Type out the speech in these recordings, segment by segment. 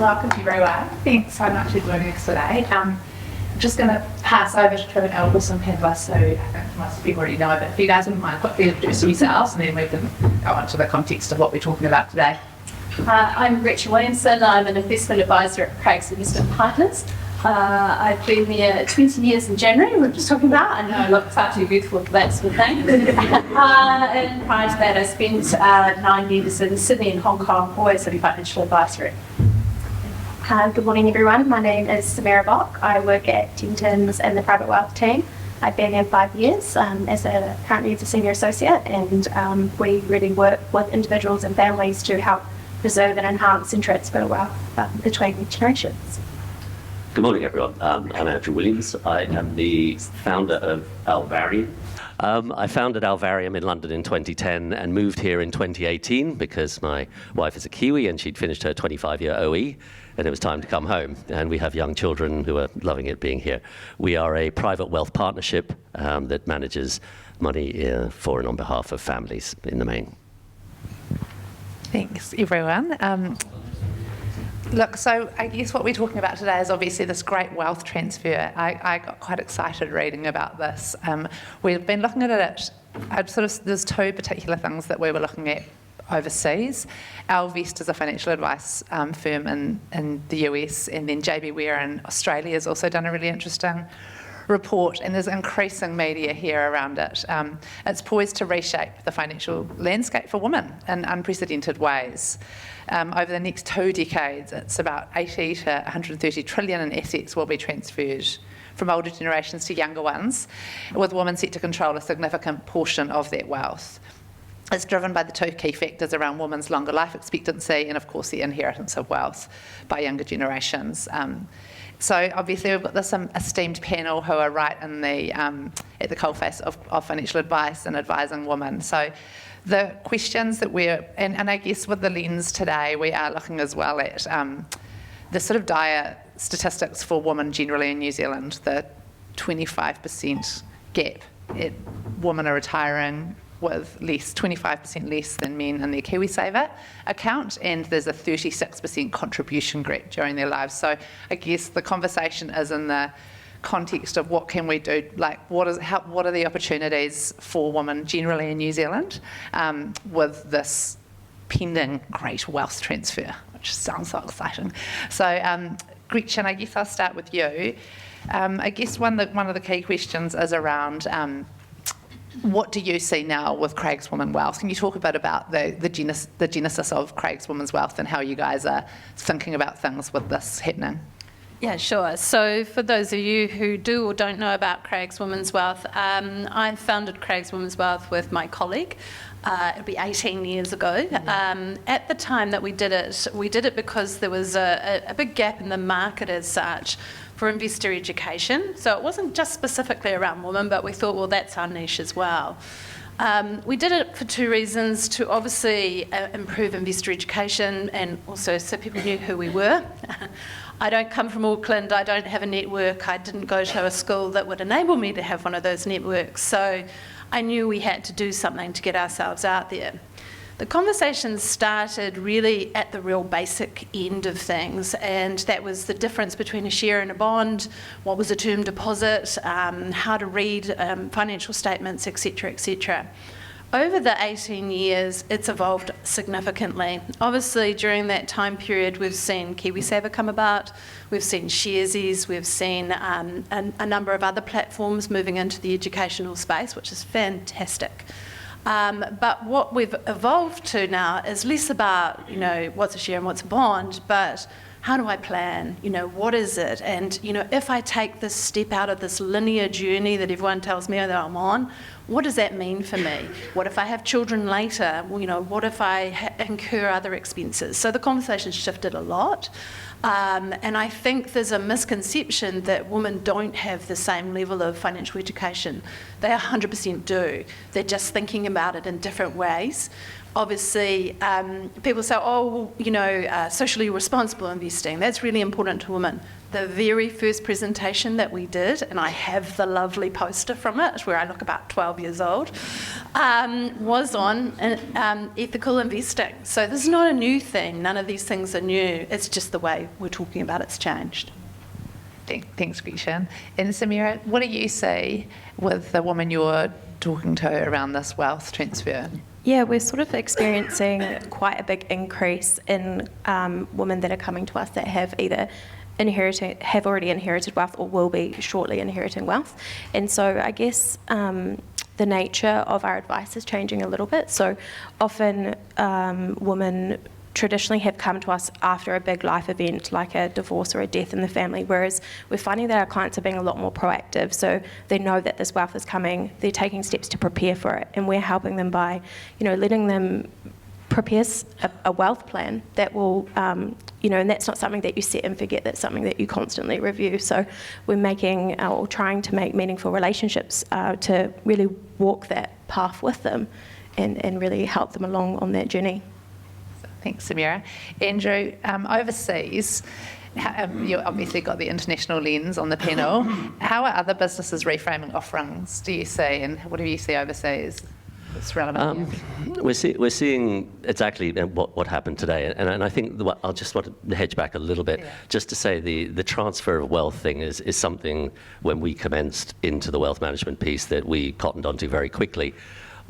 Welcome to everyone. Thanks so much for joining us today. I'm just going to pass over to our awesome panellists who most of you already know, but if you guys wouldn't mind quickly introducing yourselves and then we can go on to the context of what we're talking about today. I'm Gretchen Williamson. I'm an investment advisor at Craig's Investment Partners. I've been there 20 years in January, we were just talking about. I know I look far too beautiful for that sort of thing. And prior to that, I spent 9 years in Sydney and Hong Kong, always in financial advisory. Good morning, everyone. My name is Samira Boock. I work at Dentons in the private wealth team. I've been there 5 years currently as a senior associate, and we really work with individuals and families to help preserve and enhance and transfer wealth between generations. Good morning, everyone. I'm Andrew Williams. I am the founder of Alvarium. I founded Alvarium in London in 2010 and moved here in 2018 because my wife is a Kiwi and she'd finished her 25-year OE and it was time to come home. And we have young children who are loving it being here. We are a private wealth partnership that manages money for and on behalf of families in the main. Thanks, everyone. Look, so I guess what we're talking about today is obviously this great wealth transfer. I got quite excited reading about this. We've been looking at it, there's two particular things that we were looking at overseas. Alvest is a financial advice firm in the US, and then JB Ware in Australia has also done a really interesting report, and there's increasing media here around it. It's poised to reshape the financial landscape for women in unprecedented ways. Over the next 2 decades, it's about 80 to 130 trillion in assets will be transferred from older generations to younger ones, with women set to control a significant portion of that wealth. It's driven by the two key factors around women's longer life expectancy and, of course, the inheritance of wealth by younger generations. So obviously we've got this esteemed panel who are right in the at the coalface of financial advice and advising women. So the questions that and I guess with the lens today, we are looking as well at the sort of dire statistics for women generally in New Zealand, the 25% gap. Women are retiring with 25% less than men in their KiwiSaver account, and there's a 36% contribution gap during their lives. So I guess the conversation is in the context of what can we do, like what are the opportunities for women generally in New Zealand with this pending great wealth transfer, which sounds so exciting. So Gretchen, I guess I'll start with you. I guess one of the key questions is around what do you see now with Craig's Women Wealth? Can you talk a bit about the genesis of Craig's Women's Wealth and how you guys are thinking about things with this happening? Yeah, sure. So for those of you who do or don't know about Craig's Women's Wealth, I founded Craig's Women's Wealth with my colleague. It'll be 18 years ago. At the time that we did it because there was a big gap in the market as such for investor education. So it wasn't just specifically around women, but we thought, well, that's our niche as well. We did it for 2 reasons: to obviously improve investor education and also so people knew who we were. I don't come from Auckland, I don't have a network, I didn't go to a school that would enable me to have one of those networks, so I knew we had to do something to get ourselves out there. The conversation started really at the real basic end of things, and that was the difference between a share and a bond, what was a term deposit, how to read financial statements, etc., etc. Over the 18 years, it's evolved significantly. Obviously, during that time period, we've seen KiwiSaver come about, we've seen Sharesies, we've seen a number of other platforms moving into the educational space, which is fantastic. But what we've evolved to now is less about, what's a share and what's a bond, but how do I plan? What is it? And, if I take this step out of this linear journey that everyone tells me that I'm on, what does that mean for me? What if I have children later? What if I incur other expenses? So the conversation's shifted a lot. And I think there's a misconception that women don't have the same level of financial education. They 100% do. They're just thinking about it in different ways. Obviously, people say, socially responsible investing, that's really important to women. the very first presentation that we did, and I have the lovely poster from it, where I look about 12 years old, was on ethical investing. So this is not a new thing. None of these things are new. It's just the way we're talking about it's changed. Thanks, Gretchen. And Samira, what do you see with the woman you're talking to around this wealth transfer? Yeah, we're sort of experiencing quite a big increase in women that are coming to us that have either already inherited wealth or will be shortly inheriting wealth. And so I guess the nature of our advice is changing a little bit. So often women traditionally have come to us after a big life event like a divorce or a death in the family, whereas we're finding that our clients are being a lot more proactive. So they know that this wealth is coming, they're taking steps to prepare for it, and we're helping them by, letting them prepare a wealth plan that will, and that's not something that you set and forget, that's something that you constantly review. So we're making or trying to make meaningful relationships to really walk that path with them and really help them along on that journey. Thanks, Samira. Andrew, overseas, you obviously got the international lens on the panel. How are other businesses reframing offerings, do you see, and what do you see overseas that's relevant here? We're seeing exactly what happened today, and I think I'll just want to hedge back a little bit, just to say the transfer of wealth thing is something, when we commenced into the wealth management piece, that we cottoned onto very quickly.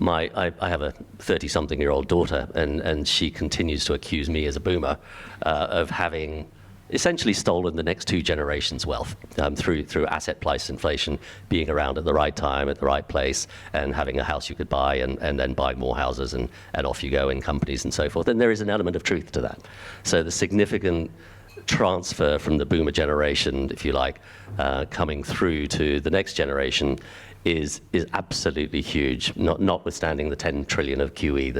I have a 30-something-year-old daughter, and she continues to accuse me as a boomer of having essentially stolen the next two generations' wealth through asset price inflation, being around at the right time, at the right place, and having a house you could buy, and then buying more houses, and off you go in companies and so forth. And there is an element of truth to that. So the significant transfer from the boomer generation, if you like, coming through to the next generation is absolutely huge, notwithstanding the 10 trillion of QE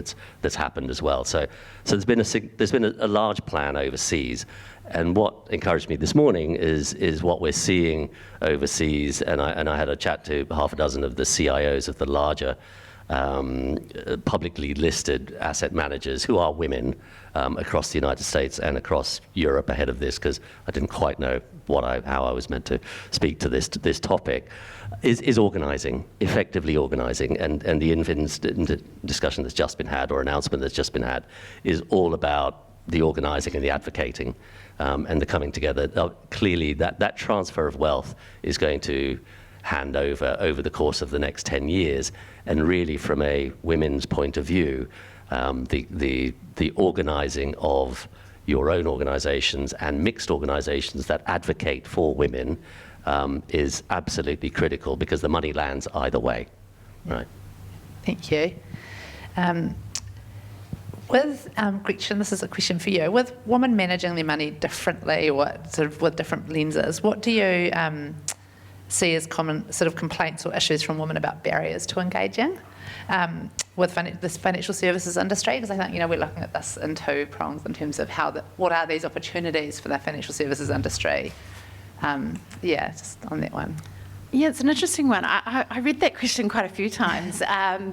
that's happened as well. So there's been a large plan overseas, and what encouraged me this morning is what we're seeing overseas. And I had a chat to half a dozen of the CIOs of the larger publicly listed asset managers, who are women, across the United States and across Europe ahead of this, because I didn't quite know how I was meant to speak to this topic, is organising, effectively organising, and the discussion that's just been had, or announcement that's just been had, is all about the organising and the advocating, and the coming together. Clearly, that transfer of wealth is going to hand over the course of the next 10 years, and really, from a women's point of view, the organising of your own organisations and mixed organisations that advocate for women is absolutely critical, because the money lands either way. Right. Thank you. With Gretchen, this is a question for you. With women managing their money differently, or sort of with different lenses, what do you see as common sort of complaints or issues from women about barriers to engaging with this financial services industry? Because I think, we're looking at this in two prongs in terms of what are these opportunities for the financial services industry? Just on that one. Yeah, it's an interesting one. I read that question quite a few times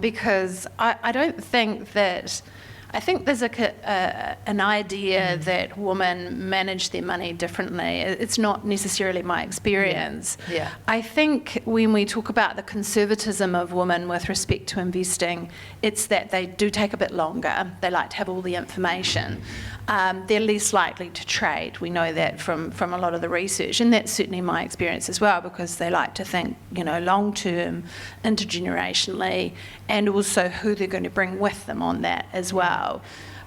because I don't think that... I think there's an idea that women manage their money differently. It's not necessarily my experience. Yeah. I think when we talk about the conservatism of women with respect to investing, it's that they do take a bit longer. They like to have all the information. They're less likely to trade. We know that from a lot of the research, and that's certainly my experience as well, because they like to think, long-term, intergenerationally, and also who they're going to bring with them on that as well.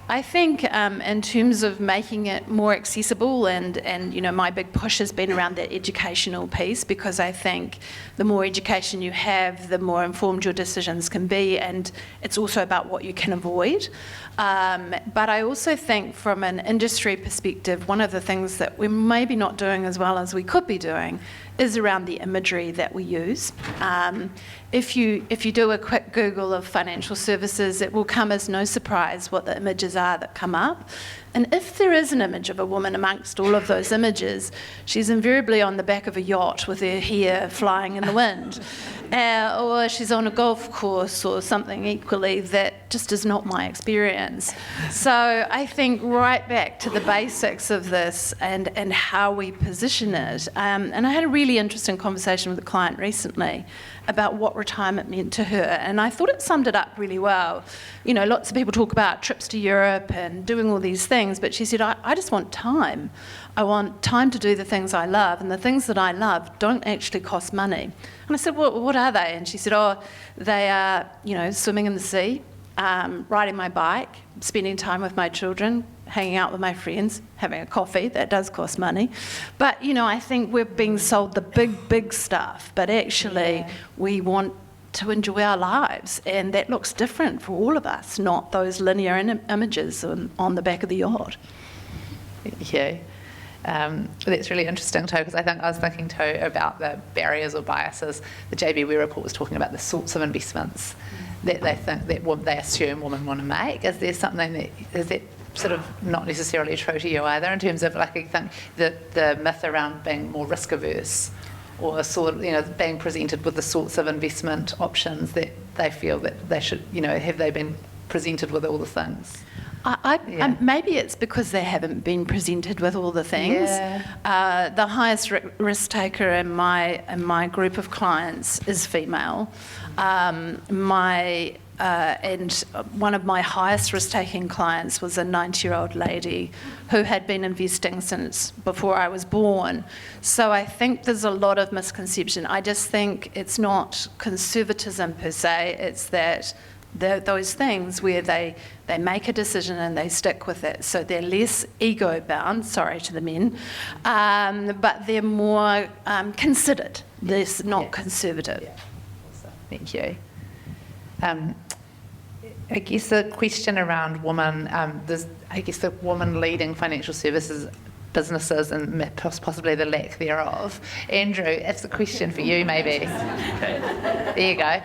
I think in terms of making it more accessible, and my big push has been around that educational piece, because I think the more education you have, the more informed your decisions can be, and it's also about what you can avoid. But I also think from an industry perspective, one of the things that we're maybe not doing as well as we could be doing is around the imagery that we use. if you do a quick Google of financial services, it will come as no surprise what the images are that come up. And if there is an image of a woman amongst all of those images, she's invariably on the back of a yacht with her hair flying in the wind. Or she's on a golf course or something equally. That just is not my experience. So I think right back to the basics of this and how we position it. And I had a really interesting conversation with a client recently about what retirement meant to her, and I thought it summed it up really well. You know, lots of people talk about trips to Europe and doing all these things, but she said, I just want time. I want time to do the things I love, and the things that I love don't actually cost money. And I said, well, what are they? And she said, they are, swimming in the sea, riding my bike, spending time with my children, hanging out with my friends, having a coffee. That does cost money. But, I think we're being sold the big stuff, but actually we want to enjoy our lives, and that looks different for all of us, not those linear images on the back of the yacht. Thank you. That's really interesting too, because I was thinking too about the barriers or biases. The JBW report was talking about the sorts of investments that they think that they assume women want to make. Is there something is that sort of not necessarily true to you either, in terms of, like, I think the myth around being more risk averse, or sort of, being presented with the sorts of investment options that they feel that they should, have they been presented with all the things? Maybe it's because they haven't been presented with all the things. Yeah. The highest risk taker in my group of clients is female. And one of my highest risk-taking clients was a 90-year-old lady who had been investing since before I was born. So I think there's a lot of misconception. I just think it's not conservatism per se, it's that those things where they make a decision and they stick with it. So they're less ego-bound, sorry to the men, but they're more considered, less not conservative. Yeah. Awesome. Thank you. I guess the question around women, the woman leading financial services businesses and possibly the lack thereof. Andrew, it's a question for you maybe. There you go.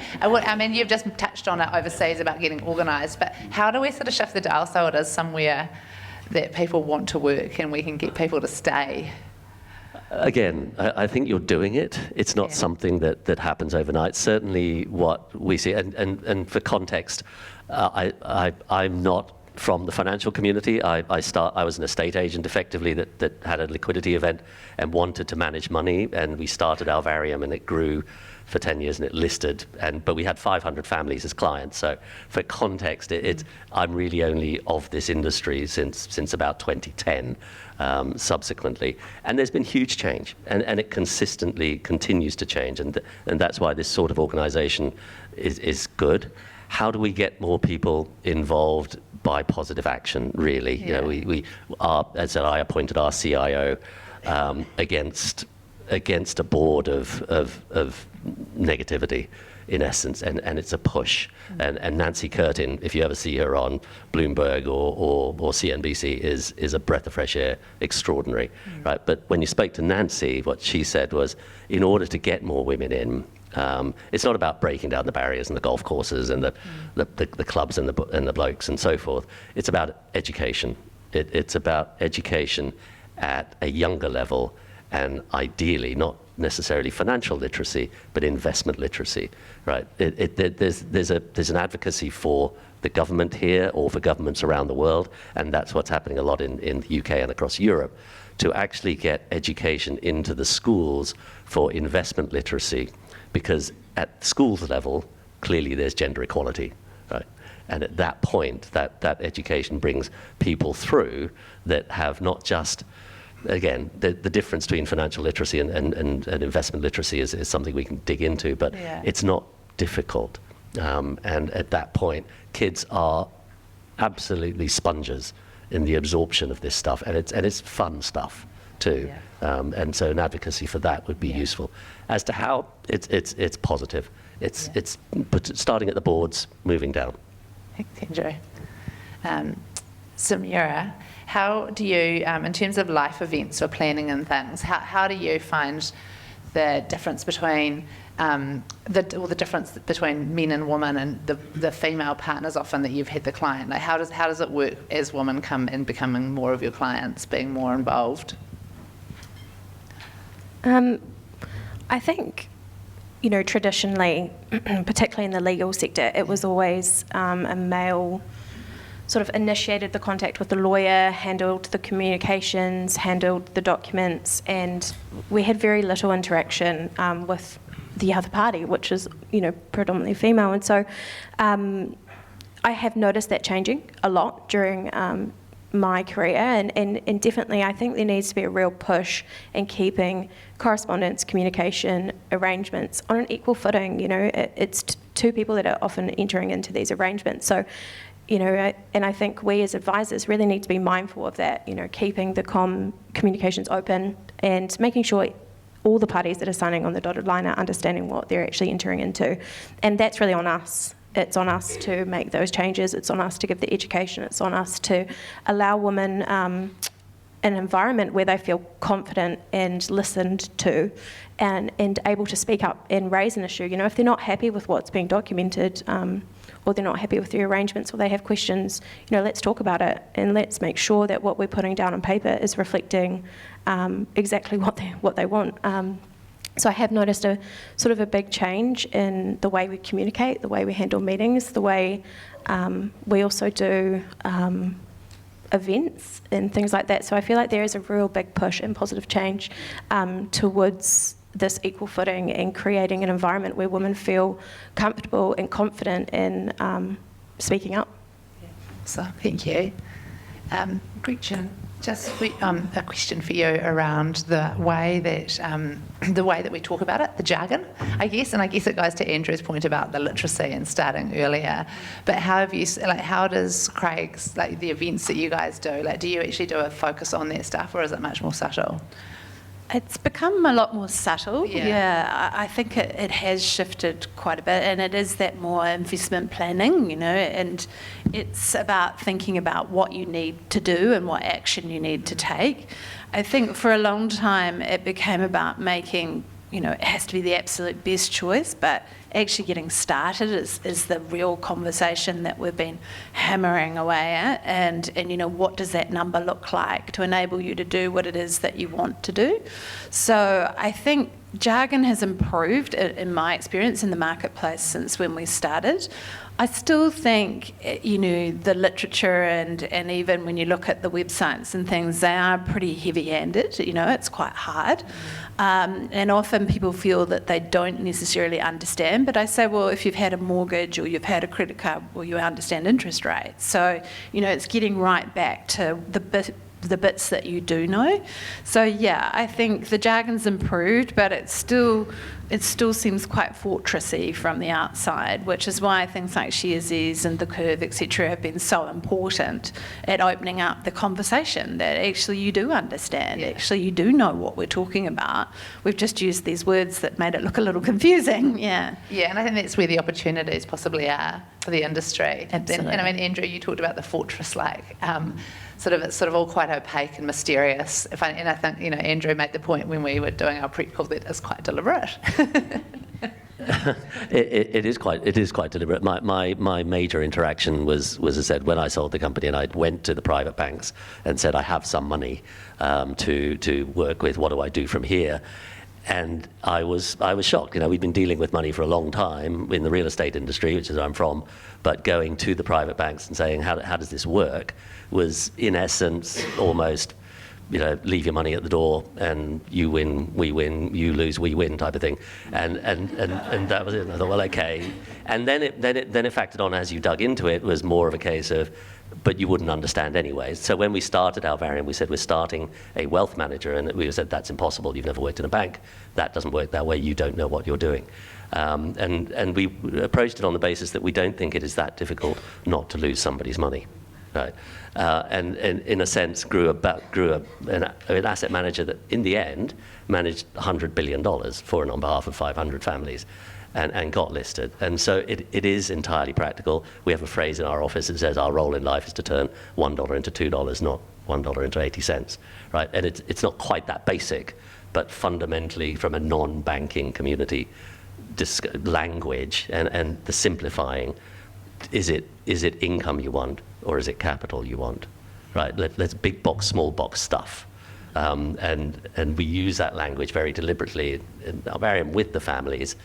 You've just touched on it overseas about getting organised, but how do we sort of shift the dial so it is somewhere that people want to work and we can get people to stay? Again, I think you're doing it. It's not something that happens overnight. Certainly what we see, and for context, I'm not from the financial community. I was an estate agent effectively that had a liquidity event and wanted to manage money, and we started Alvarium and it grew for 10 years and it listed, but we had 500 families as clients. So for context, I'm really only of this industry since about 2010, subsequently. And there's been huge change, and it consistently continues to change, and that's why this sort of organisation is good. How do we get more people involved? By positive action, really. Yeah. We as I appointed our CIO against a board of negativity, in essence, and it's a push. And Nancy Curtin, if you ever see her on Bloomberg or CNBC, is a breath of fresh air, extraordinary, right? But when you spoke to Nancy, what she said was, in order to get more women in, it's not about breaking down the barriers and the golf courses and the clubs and the blokes and so forth. It's about education. It's about education at a younger level, and ideally not necessarily financial literacy, but investment literacy. Right? There's an advocacy for the government here or for governments around the world, and that's what's happening a lot in the UK and across Europe, to actually get education into the schools for investment literacy. Because at schools level, clearly there's gender equality, right? And at that point, that education brings people through that have not just, again, the difference between financial literacy and investment literacy is something we can dig into, but it's not difficult. And at that point, kids are absolutely sponges in the absorption of this stuff, and it's fun stuff too. And so an advocacy for that would be useful. As to how, it's positive. It's starting at the boards, moving down. Thanks, Andrew. Samira, how do you, in terms of life events or planning and things, how do you find the difference between the difference between men and women and the female partners often that you've had the client? Like how does it work as women come in becoming more of your clients, being more involved? I think, traditionally, particularly in the legal sector, it was always a male sort of initiated the contact with the lawyer, handled the communications, handled the documents, and we had very little interaction with the other party, which is, predominantly female. And so I have noticed that changing a lot during my career, and definitely I think there needs to be a real push in keeping correspondence, communication, arrangements on an equal footing. It's two people that are often entering into these arrangements. So, and I think we as advisors really need to be mindful of that, keeping the communications open and making sure all the parties that are signing on the dotted line are understanding what they're actually entering into. And that's really on us. It's on us to make those changes. It's on us to give the education. It's on us to allow women an environment where they feel confident and listened to and able to speak up and raise an issue. If they're not happy with what's being documented or they're not happy with the arrangements or they have questions, let's talk about it and let's make sure that what we're putting down on paper is reflecting exactly what they want. So I have noticed a sort of a big change in the way we communicate, the way we handle meetings, the way we also do events and things like that. So I feel like there is a real big push and positive change towards this equal footing and creating an environment where women feel comfortable and confident in speaking up. So thank you. Gretchen, just a question for you around the way that we talk about it, the jargon, I guess, and I guess it goes to Andrew's point about the literacy and starting earlier. But how does Craig's, the events that you guys do, do you actually do a focus on that stuff, or is it much more subtle? It's become a lot more subtle. Yeah. I think it has shifted quite a bit, and it is that more investment planning, and it's about thinking about what you need to do and what action you need to take. I think for a long time it became about making, it has to be the absolute best choice, but actually getting started is the real conversation that we've been hammering away at, and what does that number look like to enable you to do what it is that you want to do. So I think jargon has improved in my experience in the marketplace since when we started. I still think, the literature and even when you look at the websites and things, they are pretty heavy-handed, it's quite hard. And often people feel that they don't necessarily understand, but I say, well, if you've had a mortgage or you've had a credit card, well, you understand interest rates. So, it's getting right back to the bits that you do know. So yeah, I think the jargon's improved, but it still seems quite fortressy from the outside, which is why things like Sharesies and the Curve, etc., have been so important at opening up the conversation, that actually you do understand, actually you do know what we're talking about. We've just used these words that made it look a little confusing. Yeah, and I think that's where the opportunities possibly are for the industry. And I mean, Andrew, you talked about the fortress-like. It's sort of all quite opaque and mysterious. And I think, Andrew made the point when we were doing our prep call that it's quite deliberate. It is quite deliberate. My major interaction was, as I said, when I sold the company and I went to the private banks and said, I have some money to work with, what do I do from here? And I was shocked. We'd been dealing with money for a long time in the real estate industry, which is where I'm from, but going to the private banks and saying, how does this work, was in essence almost, leave your money at the door and you win, we win, you lose, we win type of thing. And that was it. And I thought, well, okay. And then it factored on as you dug into it, was more of a case of, but you wouldn't understand anyway. So when we started Alvarium, we said we're starting a wealth manager, and we said that's impossible. You've never worked in a bank. That doesn't work that way. You don't know what you're doing. And we approached it on the basis that we don't think it is that difficult not to lose somebody's money. Right. And in a sense grew an asset manager that in the end managed $100 billion for and on behalf of 500 families and got listed. And so it is entirely practical. We have a phrase in our office that says our role in life is to turn $1 into $2, not $1 into 80 cents. Right? And it's not quite that basic, but fundamentally from a non-banking community, language and the simplifying. Is it income you want, or is it capital you want? Right? Let's big box, small box stuff. And we use that language very deliberately in Alvarium with the families,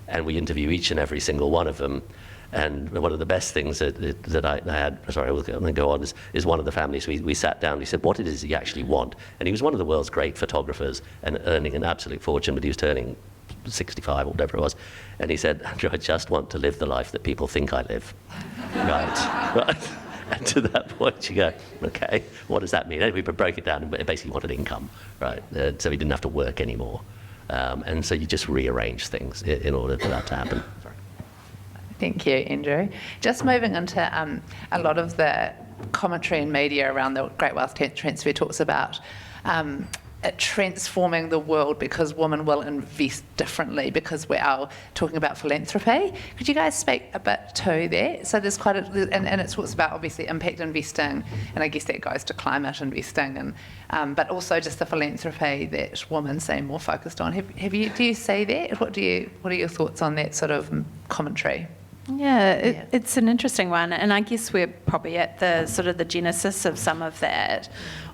and we interview each and every single one of them. And one of the best things that I had, sorry, I was going to go on, is one of the families, we sat down, we said, what it is you actually want? And he was one of the world's great photographers and earning an absolute fortune, but he was turning 65 or whatever it was. And he said, Andrew, I just want to live the life that people think I live. Right. And to that point, you go, okay, what does that mean? And we broke it down and basically wanted income, right? So he didn't have to work anymore. And so you just rearrange things in order for that to happen. Sorry. Thank you, Andrew. Just moving into a lot of the commentary and media around the Great Wealth Transfer talks about transforming the world because women will invest differently, because we are talking about philanthropy. Could you guys speak a bit to that? So there's quite a, and it talks about obviously impact investing, and I guess that goes to climate investing, and but also just the philanthropy that women seem more focused on. Do you see that? What are your thoughts on that sort of commentary? Yeah, it's an interesting one, and I guess we're probably at the sort of the genesis of some of that,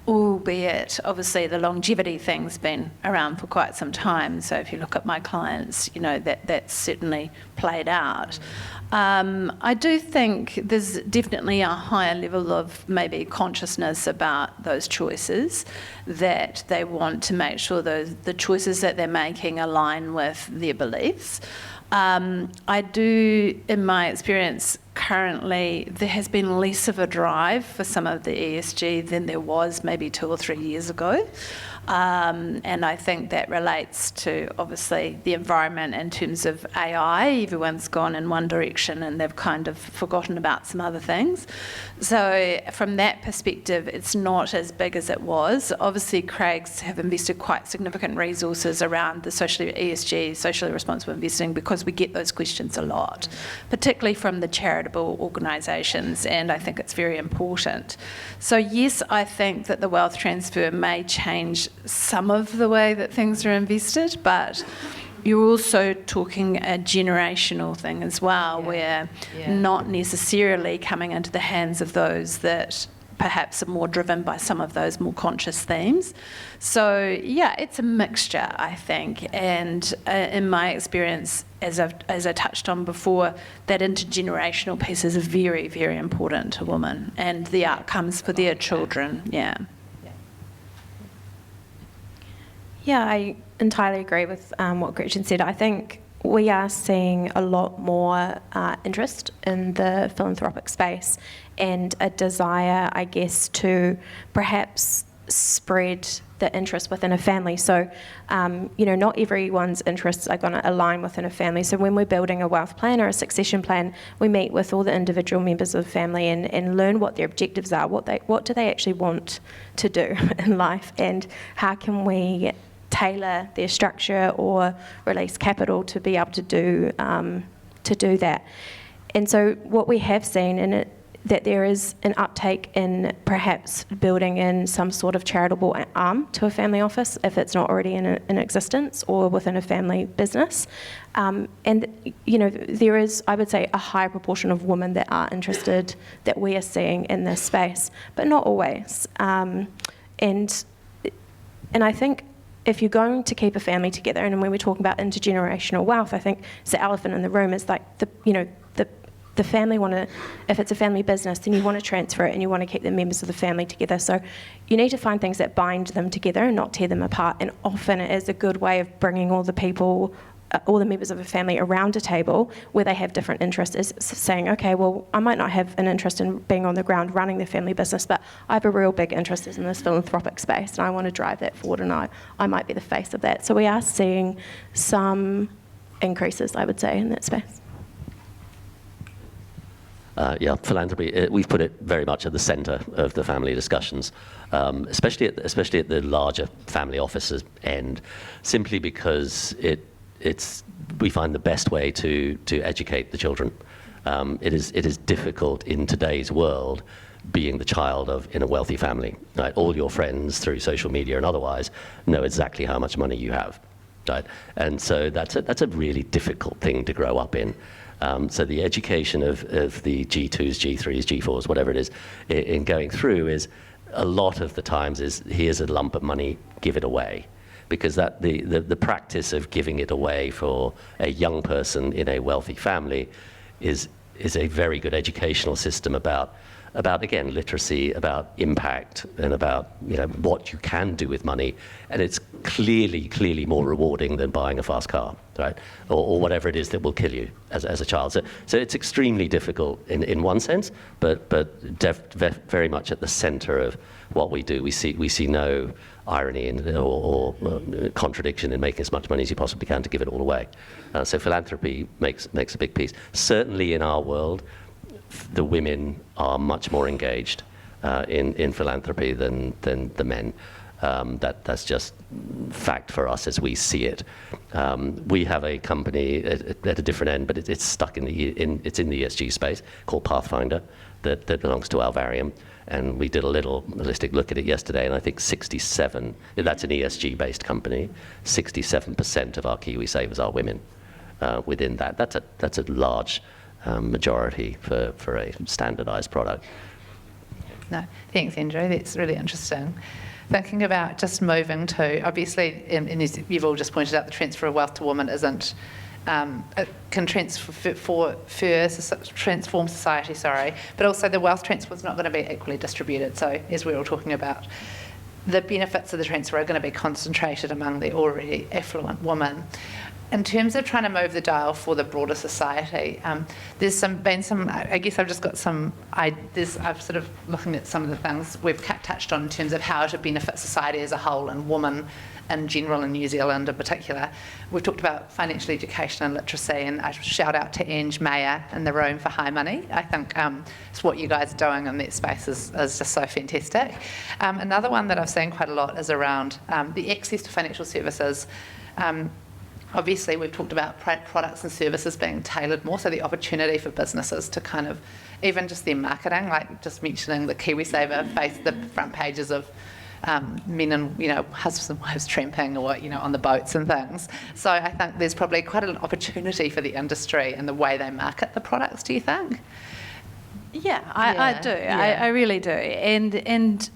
albeit obviously the longevity thing's been around for quite some time. So if you look at my clients, that's certainly played out. I do think there's definitely a higher level of maybe consciousness about those choices, that they want to make sure the choices that they're making align with their beliefs. I do, in my experience currently, there has been less of a drive for some of the ESG than there was maybe 2 or 3 years ago. And I think that relates to, obviously, the environment in terms of AI. Everyone's gone in one direction and they've kind of forgotten about some other things. So from that perspective, it's not as big as it was. Obviously, Craig's have invested quite significant resources around the ESG, socially responsible investing, because we get those questions a lot, particularly from the charitable organisations, and I think it's very important. So yes, I think that the wealth transfer may change some of the way that things are invested, but you're also talking a generational thing as well, where not necessarily coming into the hands of those that perhaps are more driven by some of those more conscious themes. So yeah, it's a mixture, I think, and in my experience, as I touched on before, that intergenerational piece is very, very important to women and the outcomes for their children. Yeah, I entirely agree with what Gretchen said. I think we are seeing a lot more interest in the philanthropic space and a desire, I guess, to perhaps spread the interest within a family. So, not everyone's interests are going to align within a family. So when we're building a wealth plan or a succession plan, we meet with all the individual members of the family and learn what their objectives are, what do they actually want to do in life, and how can we tailor their structure or release capital to be able to do that. And so what we have seen in it, that there is an uptake in perhaps building in some sort of charitable arm to a family office if it's not already in existence or within a family business. And there is, I would say, a high proportion of women that are interested, that we are seeing in this space, but not always. And I think if you're going to keep a family together, and when we're talking about intergenerational wealth, I think it's the elephant in the room is like the family if it's a family business, then you want to transfer it and you want to keep the members of the family together. So you need to find things that bind them together and not tear them apart. And often it is a good way of bringing all the members of a family around a table where they have different interests, is saying, okay, well, I might not have an interest in being on the ground running the family business, but I have a real big interest in this philanthropic space and I want to drive that forward, and I might be the face of that. So we are seeing some increases, I would say, in that space. Philanthropy, we've put it very much at the centre of the family discussions, especially at the larger family offices end, simply because we find the best way to educate the children. It is difficult in today's world being the child in a wealthy family. Right? All your friends through social media and otherwise know exactly how much money you have. right? And so that's a really difficult thing to grow up in. So the education of the G2s, G3s, G4s, whatever it is, in going through is a lot of the times is here's a lump of money, give it away. Because that the practice of giving it away for a young person in a wealthy family is a very good educational system about again literacy, about impact, and about what you can do with money, and it's clearly more rewarding than buying a fast car, right, or whatever it is that will kill you as a child. So it's extremely difficult in one sense, but very much at the centre of what we do. We see no irony or contradiction in making as much money as you possibly can to give it all away. So philanthropy makes a big piece. Certainly in our world, the women are much more engaged in philanthropy than the men. That's just fact for us as we see it. We have a company at a different end, but it's stuck it's in the ESG space, called Pathfinder, that belongs to Alvarium. And we did a little holistic look at it yesterday, and I think 67, that's an ESG-based company, 67% of our Kiwi savers are women within that. That's a large majority for a standardised product. No, thanks, Andrew. That's really interesting. Thinking about just moving to, obviously, and as you've all just pointed out, the transfer of wealth to women isn't, it can transform society, but also the wealth transfer is not going to be equally distributed. So as we're all talking about, the benefits of the transfer are going to be concentrated among the already affluent women. In terms of trying to move the dial for the broader society, there's been some. I guess I've just got some ideas. I've sort of looking at some of the things we've touched on in terms of how to benefit society as a whole and women in general in New Zealand in particular. We've talked about financial education and literacy, and I shout out to Ange Mayer in the room for High Money. I think it's what you guys are doing in that space is just so fantastic. Another one that I've seen quite a lot is around the access to financial services. Obviously, we've talked about products and services being tailored more, so the opportunity for businesses to kind of, even just their marketing, like just mentioning the KiwiSaver face the front pages of men and husbands and wives tramping or on the boats and things. So I think there's probably quite an opportunity for the industry and the way they market the products. Do you think? Yeah, I do. Yeah. I really do, and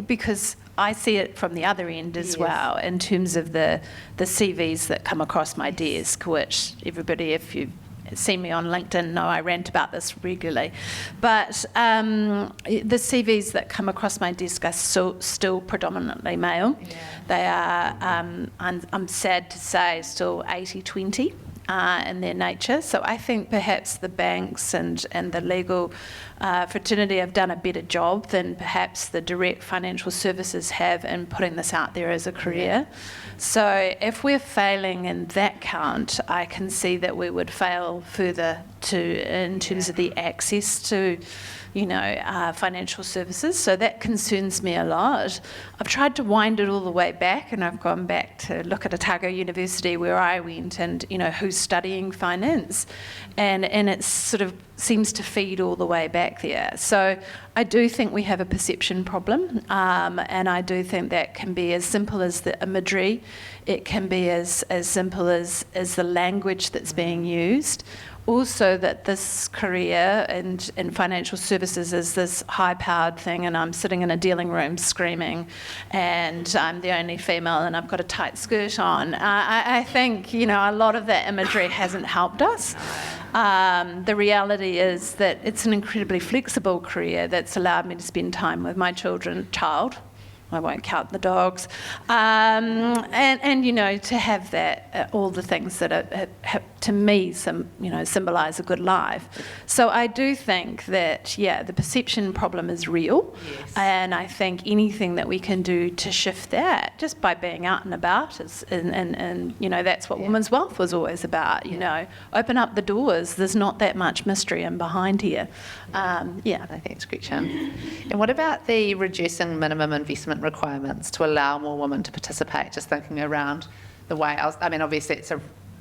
because I see it from the other end as well, in terms of the CVs that come across my desk, which everybody, if you've seen me on LinkedIn, know I rant about this regularly. But the CVs that come across my desk are still predominantly male. Yeah. They are, I'm sad to say, still 80-20. In their nature. So I think perhaps the banks and the legal fraternity have done a better job than perhaps the direct financial services have in putting this out there as a career. So if we're failing in that count, I can see that we would fail further in terms of the access to financial services. So that concerns me a lot. I've tried to wind it all the way back, and I've gone back to look at Otago University where I went and, who's studying finance. And it sort of seems to feed all the way back there. So I do think we have a perception problem, and I do think that can be as simple as the imagery. It can be as simple as the language that's being used. Also that this career in financial services is this high-powered thing, and I'm sitting in a dealing room screaming, and I'm the only female and I've got a tight skirt on. I think, a lot of that imagery hasn't helped us. The reality is that it's an incredibly flexible career that's allowed me to spend time with my child. I won't count the dogs, and to have that, all the things that to me, symbolise a good life. So I do think that the perception problem is real, and I think anything that we can do to shift that, just by being out and about, and that's what Women's Wealth was always about. Open up the doors. There's not that much mystery in behind here. Thanks, Gretchen. And what about the reducing minimum investment requirements to allow more women to participate? Just thinking around the way obviously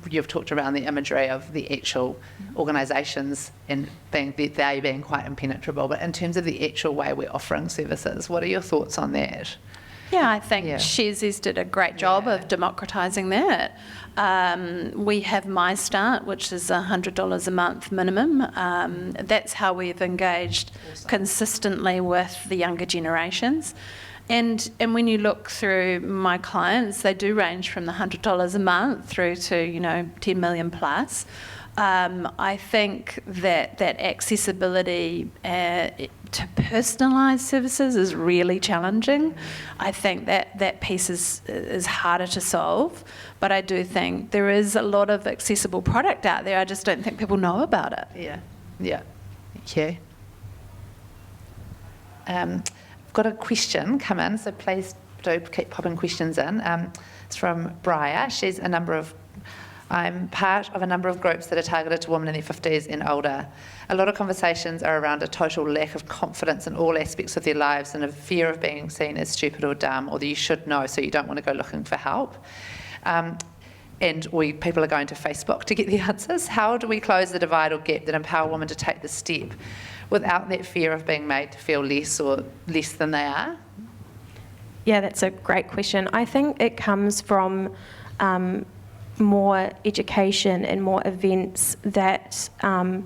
you've talked around the imagery of the actual organisations and they being quite impenetrable, but in terms of the actual way we're offering services, what are your thoughts on that? Yeah, I think Yeah. Sharesies did a great job of democratising that. We have My Start, which is $100 a month minimum. That's how we've engaged consistently with the younger generations. And when you look through my clients, they do range from the $100 a month through to 10 million plus. I think that accessibility to personalised services is really challenging. I think that piece is harder to solve, but I do think there is a lot of accessible product out there. I just don't think people know about it. Yeah. Thank you. I've got a question come in, so please do keep popping questions in. It's from Briar. I'm part of a number of groups that are targeted to women in their 50s and older. A lot of conversations are around a total lack of confidence in all aspects of their lives and a fear of being seen as stupid or dumb, or that you should know, so you don't want to go looking for help. People are going to Facebook to get the answers. How do we close the divide or gap that empower women to take the step without that fear of being made to feel less than they are? Yeah, that's a great question. I think it comes from more education and more events that are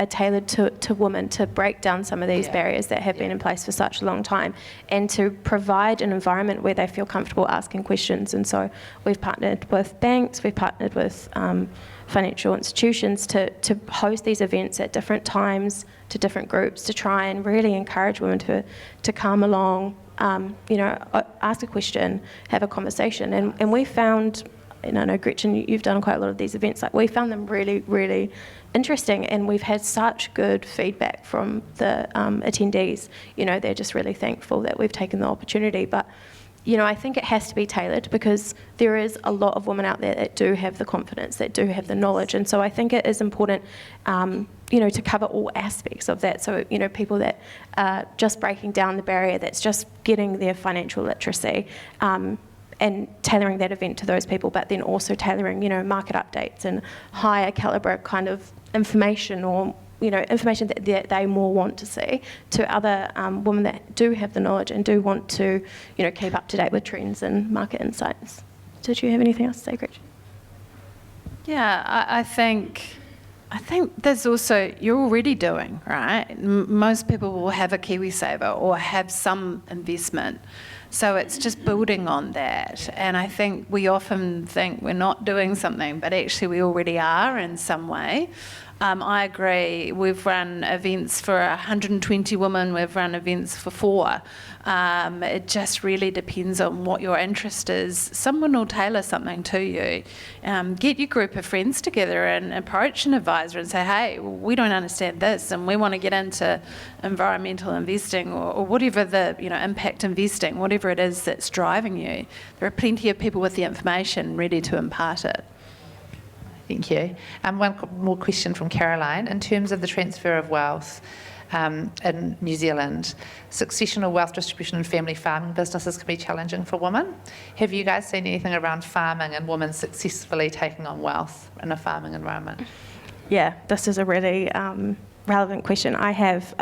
tailored to women, to break down some of these barriers that have been in place for such a long time, and to provide an environment where they feel comfortable asking questions. And so we've partnered with banks, we've partnered with financial institutions to host these events at different times to different groups, to try and really encourage women to come along, ask a question, have a conversation. And we found, and I know, Gretchen, you've done quite a lot of these events, like we found them really, really interesting, and we've had such good feedback from the attendees. They're just really thankful that we've taken the opportunity. But, I think it has to be tailored, because there is a lot of women out there that do have the confidence, that do have the knowledge. And so I think it is important, to cover all aspects of that. So, people that are just breaking down the barrier, that's just getting their financial literacy, and tailoring that event to those people, but then also tailoring, market updates and higher calibre kind of information, or, information that they more want to see, to other women that do have the knowledge and do want to, keep up to date with trends and market insights. Did you have anything else to say, Gretchen? Yeah, I think there's also, you're already doing, right? Most people will have a KiwiSaver or have some investment. So it's just building on that. And I think we often think we're not doing something, but actually we already are in some way. I agree. We've run events for 120 women. We've run events for 4. It just really depends on what your interest is. Someone will tailor something to you. Get your group of friends together and approach an advisor and say, hey, we don't understand this, and we want to get into environmental investing or whatever the, impact investing, whatever it is that's driving you. There are plenty of people with the information ready to impart it. Thank you. One more question from Caroline. In terms of the transfer of wealth in New Zealand, successional wealth distribution and family farming businesses can be challenging for women. Have you guys seen anything around farming and women successfully taking on wealth in a farming environment? Yeah, this is a really relevant question. I have.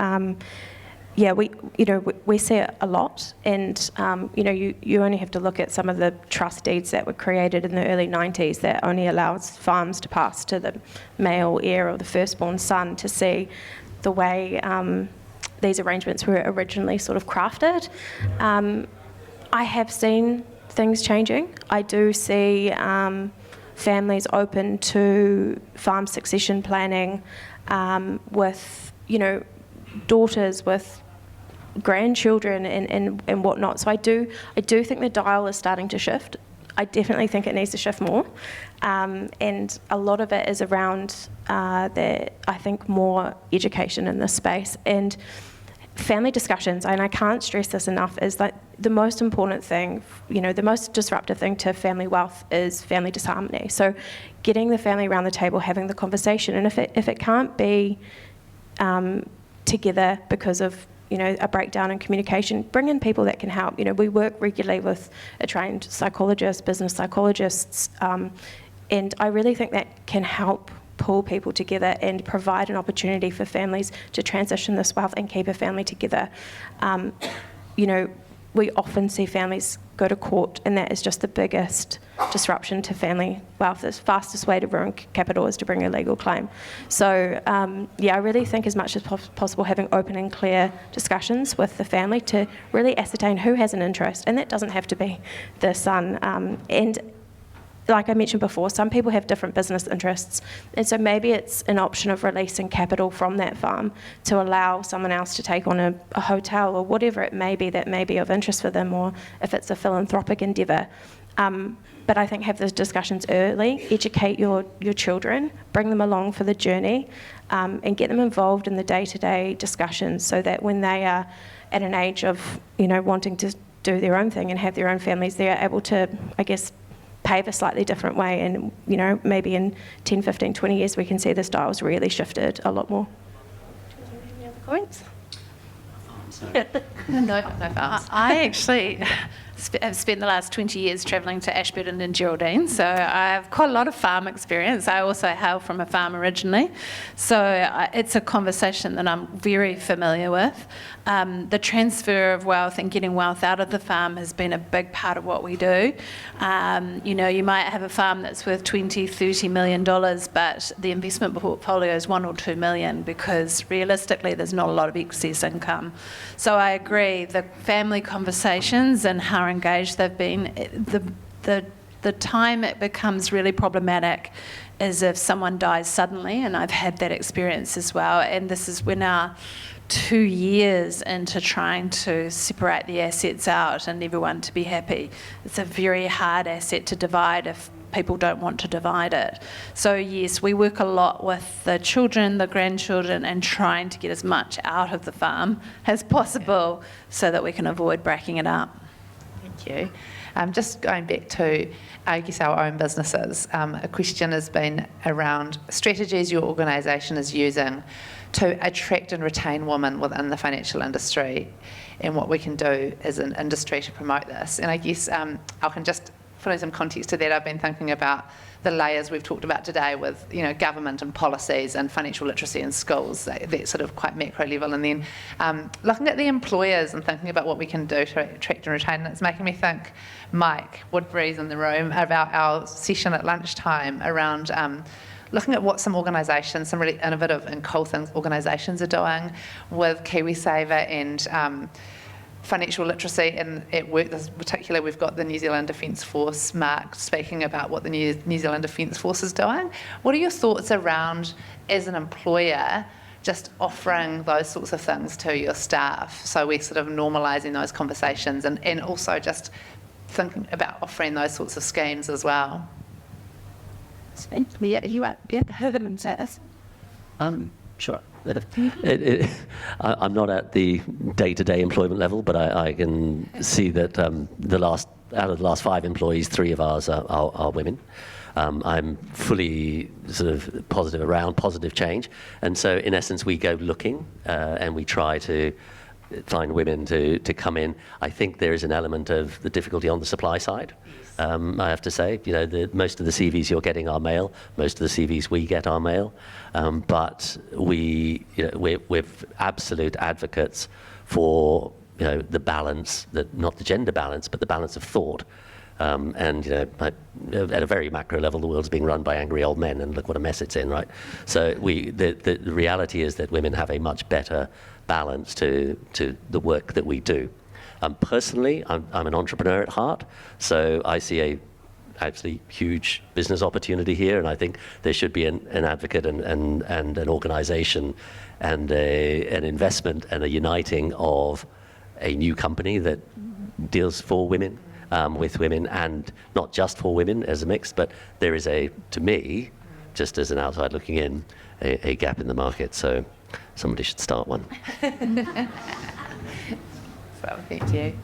We see it a lot, and you only have to look at some of the trust deeds that were created in the early 90s that only allows farms to pass to the male heir or the firstborn son, to see the way these arrangements were originally sort of crafted. I have seen things changing. I do see families open to farm succession planning with, daughters with grandchildren and whatnot. So I do think the dial is starting to shift. I definitely think it needs to shift more, and a lot of it is around I think more education in this space and family discussions. And I can't stress this enough, is that the most important thing, the most disruptive thing to family wealth is family disharmony. So getting the family around the table, having the conversation, and if it can't be together because of a breakdown in communication, bring in people that can help. We work regularly with a trained psychologist, business psychologists, and I really think that can help pull people together and provide an opportunity for families to transition this wealth and keep a family together. we often see families go to court, and that is just the biggest disruption to family wealth. The fastest way to ruin capital is to bring a legal claim. So, I really think as much as possible having open and clear discussions with the family to really ascertain who has an interest, and that doesn't have to be the son. And like I mentioned before, some people have different business interests, and so maybe it's an option of releasing capital from that farm to allow someone else to take on a hotel or whatever it may be that may be of interest for them, or if it's a philanthropic endeavour. But I think have those discussions early, educate your children, bring them along for the journey, and get them involved in the day-to-day discussions so that when they are at an age of, wanting to do their own thing and have their own families, they're able to, I guess, pave a slightly different way, and maybe in 10, 15, 20 years we can see the styles really shifted a lot more. Any other points? No farms. I actually have spent the last 20 years travelling to Ashburton and Geraldine, so I have quite a lot of farm experience. I also hail from a farm originally, so it's a conversation that I'm very familiar with. The transfer of wealth and getting wealth out of the farm has been a big part of what we do. You might have a farm that's worth $20, $30 million, but the investment portfolio is $1 or $2 million, because realistically there's not a lot of excess income. So I agree, the family conversations and how engaged they've been, the time it becomes really problematic is if someone dies suddenly, and I've had that experience as well, and we're now 2 years into trying to separate the assets out and everyone to be happy. It's a very hard asset to divide if people don't want to divide it. So yes, we work a lot with the children, the grandchildren, and trying to get as much out of the farm as possible so that we can avoid breaking it up. Thank you. Just going back to, I guess, our own businesses, a question has been around strategies your organisation is using to attract and retain women within the financial industry, and what we can do as an industry to promote this. And I guess I can just put in some context to that. I've been thinking about the layers we've talked about today with, government and policies and financial literacy in schools, that sort of quite macro level, and then looking at the employers and thinking about what we can do to attract and retain. And it's making me think, Mike Woodbury's in the room, about our session at lunchtime around looking at what some organisations, some really innovative and cool things organisations are doing with KiwiSaver and financial literacy. And at work, this particular, we've got the New Zealand Defence Force, Mark, speaking about what the New Zealand Defence Force is doing. What are your thoughts around, as an employer, just offering those sorts of things to your staff? So we're sort of normalising those conversations, and also just thinking about offering those sorts of schemes as well. Sure. I'm not at the day-to-day employment level, but I can see that out of the last 5 employees, 3 of ours are women. I'm fully sort of positive around positive change, and so in essence we go looking and we try to find women to come in. I think there is an element of the difficulty on the supply side. I have to say, most of the CVs you're getting are male. Most of the CVs we get are male, but we're absolute advocates for the balance, not the gender balance, but the balance of thought. And at a very macro level, the world's being run by angry old men, and look what a mess it's in, right? So the reality is that women have a much better balance to the work that we do. Personally, I'm an entrepreneur at heart, so I see a absolutely huge business opportunity here, and I think there should be an advocate and an organisation and an investment and a uniting of a new company that deals for women, with women, and not just for women as a mix, but there is to me, just as an outside looking in, a gap in the market, so somebody should start one. Well, thank you.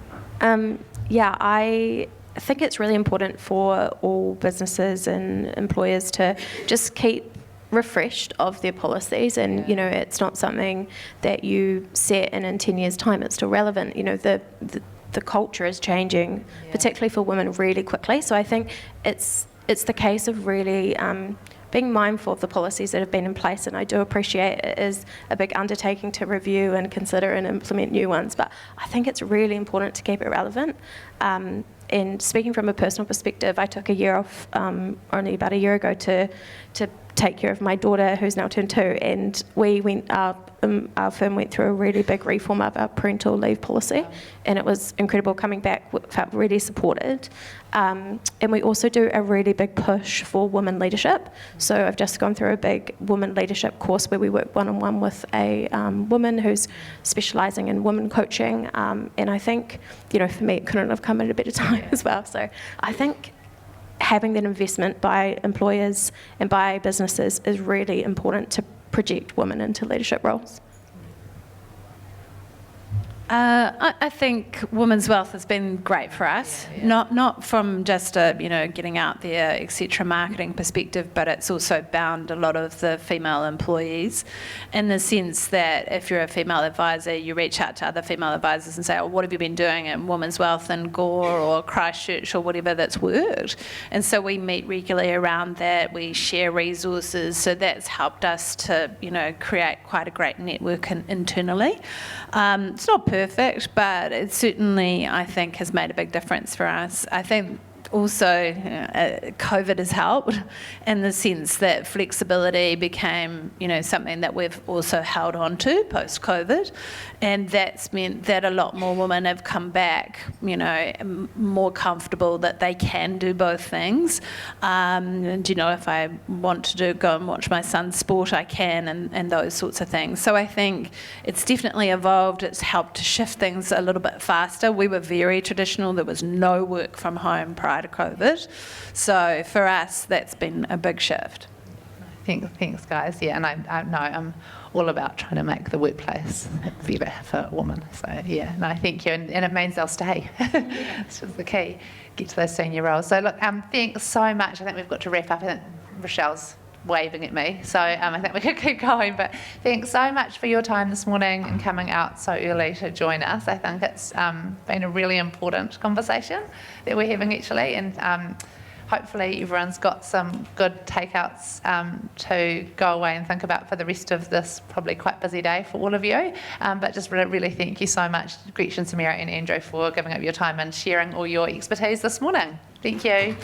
I think it's really important for all businesses and employers to just keep refreshed of their policies, and it's not something that you set and in 10 years' time it's still relevant. The culture is changing, particularly for women, really quickly. So I think it's the case of really being mindful of the policies that have been in place, and I do appreciate it is a big undertaking to review and consider and implement new ones, but I think it's really important to keep it relevant. And speaking from a personal perspective, I took a year off only about a year ago to take care of my daughter, who's now turned 2, and our firm went through a really big reform of our parental leave policy, and it was incredible. Coming back, felt really supported. And we also do a really big push for women leadership. So I've just gone through a big women leadership course where we work one-on-one with a woman who's specialising in women coaching, and I think, for me, it couldn't have come at a better time as well. So I think having that investment by employers and by businesses is really important to project women into leadership roles. I think women's wealth has been great for us, not from just a getting out there, etc. marketing perspective, but it's also bound a lot of the female employees, in the sense that if you're a female advisor, you reach out to other female advisors and say, "Oh, what have you been doing in women's wealth in Gore or Christchurch or whatever that's worked?" And so we meet regularly around that. We share resources, so that's helped us to create quite a great network internally. It's not perfect, but it certainly, I think, has made a big difference for us. I think also COVID has helped in the sense that flexibility became something that we've also held on to post-COVID, and that's meant that a lot more women have come back more comfortable that they can do both things, and if I want to go and watch my son's sport, I can, and those sorts of things. So I think it's definitely evolved. It's helped to shift things a little bit faster. We were very traditional. There was no work from home prior to COVID. So for us, that's been a big shift. Thanks, guys. Yeah, and I know I'm all about trying to make the workplace better for women. So yeah, no, thank you, and it means they'll stay. That's just the key. Get to those senior roles. So look, thanks so much. I think we've got to wrap up. I think Rochelle's waving at me, so I think we could keep going. But thanks so much for your time this morning and coming out so early to join us. I think it's been a really important conversation that we're having actually, and hopefully everyone's got some good takeouts to go away and think about for the rest of this probably quite busy day for all of you. But just really thank you so much, Gretchen, Samira and Andrew, for giving up your time and sharing all your expertise this morning. Thank you.